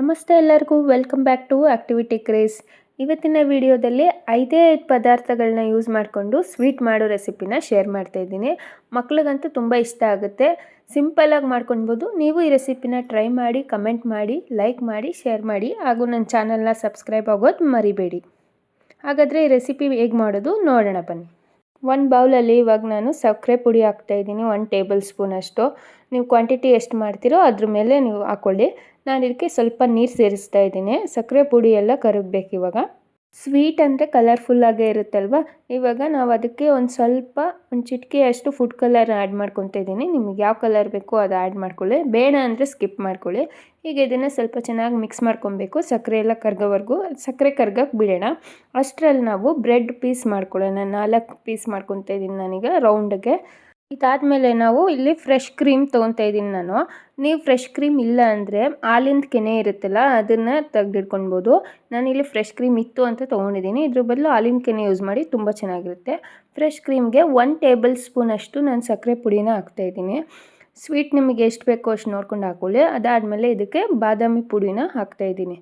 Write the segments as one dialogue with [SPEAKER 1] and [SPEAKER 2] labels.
[SPEAKER 1] ನಮಸ್ತೆ ಎಲ್ಲರಿಗೂ welcome back to activity craze. ಇವತ್ತಿನ ವಿಡಿಯೋದಲ್ಲಿ 5 ಪದಾರ್ಥಗಳನ್ನ ಯೂಸ್ ಮಾಡಿಕೊಂಡು ಸ್ವೀಟ್ ಮಾಡೋ ರೆಸಿಪಿನ ಶೇರ್ ಮಾಡ್ತಾ ಇದ್ದೀನಿ. ಮಕ್ಳಿಗಂತೂ ತುಂಬ ಇಷ್ಟ ಆಗುತ್ತೆ. ಸಿಂಪಲಾಗಿ ಮಾಡ್ಕೊಳ್ಬೋದು. ನೀವು ಈ ರೆಸಿಪಿನ ಟ್ರೈ ಮಾಡಿ, ಕಮೆಂಟ್ ಮಾಡಿ, ಲೈಕ್ ಮಾಡಿ, ಶೇರ್ ಮಾಡಿ ಹಾಗೂ ನನ್ನ ಚಾನಲ್ನ ಸಬ್ಸ್ಕ್ರೈಬ್ ಆಗೋದು ಮರಿಬೇಡಿ. ಹಾಗಾದರೆ ಈ ರೆಸಿಪಿ ಹೇಗೆ ಮಾಡೋದು ನೋಡೋಣ ಬನ್ನಿ. ಒಂದು ಬೌಲಲ್ಲಿ ಇವಾಗ ನಾನು ಸಕ್ಕರೆ ಪುಡಿ ಹಾಕ್ತಾಯಿದ್ದೀನಿ, 1 ಟೇಬಲ್ ಸ್ಪೂನ್ ಅಷ್ಟು. ನೀವು ಕ್ವಾಂಟಿಟಿ ಎಷ್ಟು ಮಾಡ್ತೀರೋ ಅದ್ರ ಮೇಲೆ ನೀವು ಹಾಕ್ಕೊಳ್ಳಿ. ನಾನು ಇದಕ್ಕೆ ಸ್ವಲ್ಪ ನೀರು ಸೇರಿಸ್ತಾ ಇದ್ದೀನಿ. ಸಕ್ಕರೆ ಪುಡಿ ಎಲ್ಲ ಕರಗಬೇಕು. ಇವಾಗ ಸ್ವೀಟ್ ಅಂದರೆ ಕಲರ್ಫುಲ್ಲಾಗೇ ಇರುತ್ತಲ್ವ. ಇವಾಗ ನಾವು ಅದಕ್ಕೆ ಒಂದು ಚಿಟಿಕೆಯಷ್ಟು ಫುಡ್ ಕಲರ್ ಆ್ಯಡ್ ಮಾಡ್ಕೊತಾ ಇದ್ದೀನಿ. ನಿಮಗೆ ಯಾವ ಕಲರ್ ಬೇಕೋ ಅದು ಆ್ಯಡ್ ಮಾಡ್ಕೊಳ್ಳಿ, ಬೇಡ ಅಂದರೆ ಸ್ಕಿಪ್ ಮಾಡ್ಕೊಳ್ಳಿ. ಈಗ ಇದನ್ನು ಸ್ವಲ್ಪ ಚೆನ್ನಾಗಿ ಮಿಕ್ಸ್ ಮಾಡ್ಕೊಬೇಕು. ಸಕ್ಕರೆ ಎಲ್ಲ ಕರಗೋವರೆಗೂ ಸಕ್ಕರೆ ಕರ್ಗಕ್ಕೆ ಬಿಡೋಣ. ಅಷ್ಟರಲ್ಲಿ ನಾವು ಬ್ರೆಡ್ ಪೀಸ್ ಮಾಡ್ಕೊಳ್ಳೋಣ. 4 ಪೀಸ್ ಮಾಡ್ಕೊತಾ ಇದ್ದೀನಿ ನಾನೀಗ ರೌಂಡ್ಗೆ. ಇದಾದಮೇಲೆ ನಾವು ಇಲ್ಲಿ ಫ್ರೆಶ್ ಕ್ರೀಮ್ ತೊಗೊತಾ ಇದ್ದೀನಿ ನಾನು. ನೀವು ಫ್ರೆಶ್ ಕ್ರೀಮ್ ಇಲ್ಲ ಅಂದರೆ ಹಾಲಿಂದ ಕೆನೆ ಇರುತ್ತಲ್ಲ ಅದನ್ನು ತೆಗೆದಿಟ್ಕೊಳ್ಬೋದು. ನಾನಿಲ್ಲಿ ಫ್ರೆಶ್ ಕ್ರೀಮ್ ಇತ್ತು ಅಂತ ತೊಗೊಂಡಿದ್ದೀನಿ. ಇದ್ರ ಬದಲು ಹಾಲಿನ ಕೆನೆ ಯೂಸ್ ಮಾಡಿ, ತುಂಬ ಚೆನ್ನಾಗಿರುತ್ತೆ. ಫ್ರೆಶ್ ಕ್ರೀಮ್ಗೆ 1 ಟೇಬಲ್ ಸ್ಪೂನ್ ಅಷ್ಟು ನಾನು ಸಕ್ಕರೆ ಪುಡಿನ ಹಾಕ್ತಾಯಿದ್ದೀನಿ. ಸ್ವೀಟ್ ನಿಮಗೆ ಎಷ್ಟು ಬೇಕೋ ಅಷ್ಟು ನೋಡ್ಕೊಂಡು ಹಾಕ್ಕೊಳ್ಳಿ. ಅದಾದಮೇಲೆ ಇದಕ್ಕೆ ಬಾದಾಮಿ ಪುಡಿನ ಹಾಕ್ತಾಯಿದ್ದೀನಿ.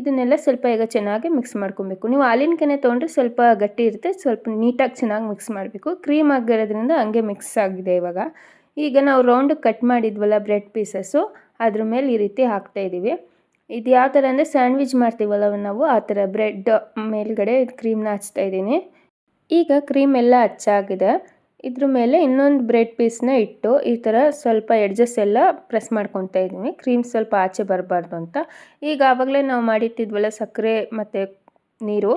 [SPEAKER 1] ಇದನ್ನೆಲ್ಲ ಸ್ವಲ್ಪ ಈಗ ಚೆನ್ನಾಗಿ ಮಿಕ್ಸ್ ಮಾಡ್ಕೊಬೇಕು. ನೀವು ಹಾಲಿನ ಕೆನೆ ತೊಗೊಂಡ್ರೆ ಸ್ವಲ್ಪ ಗಟ್ಟಿ ಇರುತ್ತೆ, ಸ್ವಲ್ಪ ನೀಟಾಗಿ ಚೆನ್ನಾಗಿ ಮಿಕ್ಸ್ ಮಾಡಬೇಕು. ಕ್ರೀಮ್ ಆಗಿರೋದ್ರಿಂದ ಹಂಗೆ ಮಿಕ್ಸ್ ಆಗಿದೆ. ಈಗ ನಾವು ರೌಂಡ್ ಕಟ್ ಮಾಡಿದ್ವಲ್ಲ ಬ್ರೆಡ್ ಪೀಸಸ್ಸು, ಅದ್ರ ಮೇಲೆ ಈ ರೀತಿ ಹಾಕ್ತಾಯಿದ್ದೀವಿ. ಇದು ಯಾವ ಥರ ಅಂದರೆ ಸ್ಯಾಂಡ್ವಿಚ್ ಮಾಡ್ತೀವಲ್ಲ ನಾವು, ಆ ಥರ ಬ್ರೆಡ್ ಮೇಲ್ಗಡೆ ಕ್ರೀಮ್ನ ಹಚ್ತಾಯಿದ್ದೀನಿ. ಈಗ ಕ್ರೀಮ್ ಎಲ್ಲ ಹಚ್ಚಾಗಿದೆ. ಇದ್ರ ಮೇಲೆ ಇನ್ನೊಂದು ಬ್ರೆಡ್ ಪೀಸ್ನ ಇಟ್ಟು ಈ ಥರ ಸ್ವಲ್ಪ ಎಡ್ಜಸ್ ಎಲ್ಲ ಪ್ರೆಸ್ ಮಾಡ್ಕೊತಾ ಇದ್ದೀನಿ, ಕ್ರೀಮ್ ಸ್ವಲ್ಪ ಆಚೆ ಬರಬಾರ್ದು ಅಂತ. ಈಗ ಆವಾಗಲೇ ನಾವು ಮಾಡಿಟ್ಟಿದ್ವಲ್ಲ ಸಕ್ಕರೆ ಮತ್ತು ನೀರು,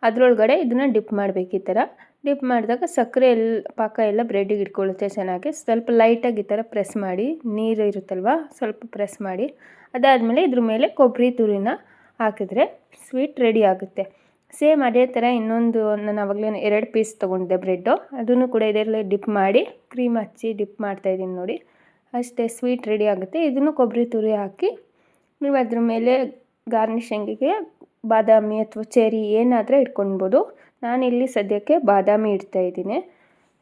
[SPEAKER 1] ಅದರೊಳಗಡೆ ಇದನ್ನು ಡಿಪ್ ಮಾಡಬೇಕು. ಈ ಥರ ಡಿಪ್ ಮಾಡಿದಾಗ ಸಕ್ಕರೆ ಪಾಕ ಎಲ್ಲ ಬ್ರೆಡ್ಡಿಗೆ ಇಟ್ಕೊಳ್ಳುತ್ತೆ ಚೆನ್ನಾಗಿ. ಸ್ವಲ್ಪ ಲೈಟಾಗಿ ಈ ಥರ ಪ್ರೆಸ್ ಮಾಡಿ, ನೀರು ಇರುತ್ತಲ್ವ ಸ್ವಲ್ಪ ಪ್ರೆಸ್ ಮಾಡಿ. ಅದಾದಮೇಲೆ ಇದ್ರ ಮೇಲೆ ಕೊಬ್ಬರಿ ತುರಿನ ಹಾಕಿದ್ರೆ ಸ್ವೀಟ್ ರೆಡಿ ಆಗುತ್ತೆ. ಸೇಮ್ ಅದೇ ಥರ ಇನ್ನೊಂದು ನಾನು ಆವಾಗಲೇ 2 ಪೀಸ್ ತೊಗೊಂಡಿದ್ದೆ ಬ್ರೆಡ್ಡು, ಅದನ್ನು ಕೂಡ ಇದರಲ್ಲಿ ಡಿಪ್ ಮಾಡಿ ಕ್ರೀಮ್ ಹಚ್ಚಿ ಡಿಪ್ ಮಾಡ್ತಾಯಿದ್ದೀನಿ ನೋಡಿ. ಅಷ್ಟೇ, ಸ್ವೀಟ್ ರೆಡಿ ಆಗುತ್ತೆ. ಇದನ್ನು ಕೊಬ್ಬರಿ ತುರಿ ಹಾಕಿ ನೀವು ಅದ್ರ ಮೇಲೆ ಗಾರ್ನಿಷಿಂಗಿಗೆ ಬಾದಾಮಿ ಅಥವಾ ಚೆರಿ ಏನಾದರೂ ಇಟ್ಕೊಳ್ಬೋದು. ನಾನಿಲ್ಲಿ ಸದ್ಯಕ್ಕೆ ಬಾದಾಮಿ ಇಡ್ತಾಯಿದ್ದೀನಿ.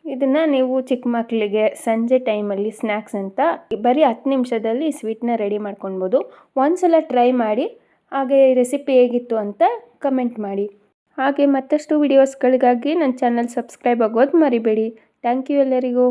[SPEAKER 1] ಇದನ್ನು ನೀವು ಚಿಕ್ಕ ಮಕ್ಕಳಿಗೆ ಸಂಜೆ ಟೈಮಲ್ಲಿ ಸ್ನ್ಯಾಕ್ಸ್ ಅಂತ ಬರೀ 10 ನಿಮಿಷದಲ್ಲಿ ಈ ಸ್ವೀಟ್ನ ರೆಡಿ ಮಾಡ್ಕೊಳ್ಬೋದು. ಒಂದ್ಸಲ ಟ್ರೈ ಮಾಡಿ. ಹಾಗೆ ಈ ರೆಸಿಪಿ ಹೇಗಿತ್ತು ಅಂತ ಕಮೆಂಟ್ ಮಾಡಿ. ಹಾಗೆ ಮತ್ತಷ್ಟು ವಿಡಿಯೋಸ್ಗಳಿಗಾಗಿ ನನ್ನ ಚಾನಲ್ ಸಬ್ಸ್ಕ್ರೈಬ್ ಆಗೋದು ಮರಿಬೇಡಿ. ಥ್ಯಾಂಕ್ ಯು ಎಲ್ಲರಿಗೂ.